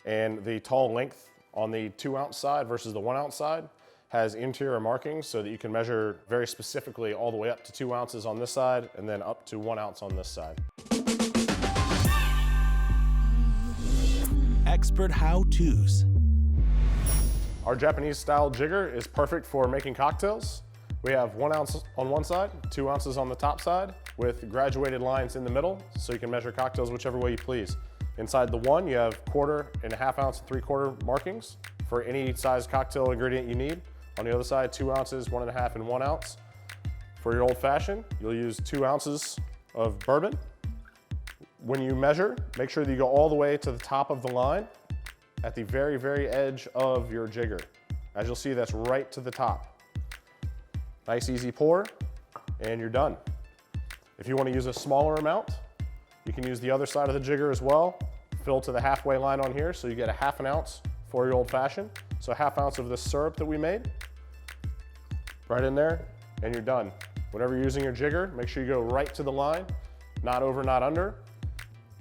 And the tall length on the 2 ounce side versus the 1 ounce side has interior markings so that you can measure very specifically all the way up to 2 ounces on this side and then up to 1 ounce on this side. Expert how-tos. Our Japanese style jigger is perfect for making cocktails. We have 1 ounce on one side, 2 ounces on the top side with graduated lines in the middle so you can measure cocktails whichever way you please. Inside the one, you have 1/4 and 1/2 ounce and 3/4 markings for any size cocktail ingredient you need. On the other side, 2 ounces, 1.5 and 1 ounce. For your old fashioned, you'll use 2 ounces of bourbon. When you measure, make sure that you go all the way to the top of the line at the very, very edge of your jigger. As you'll see, that's right to the top. Nice easy pour, and you're done. If you want to use a smaller amount, you can use the other side of the jigger as well. Fill to the halfway line on here, so you get a 1/2 ounce for your old fashioned. So 1/2 ounce of this syrup that we made, right in there, and you're done. Whenever you're using your jigger, make sure you go right to the line, not over, not under,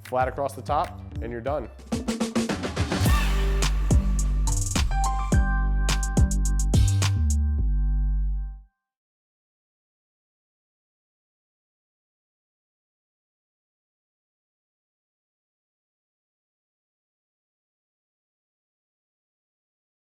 flat across the top, and you're done.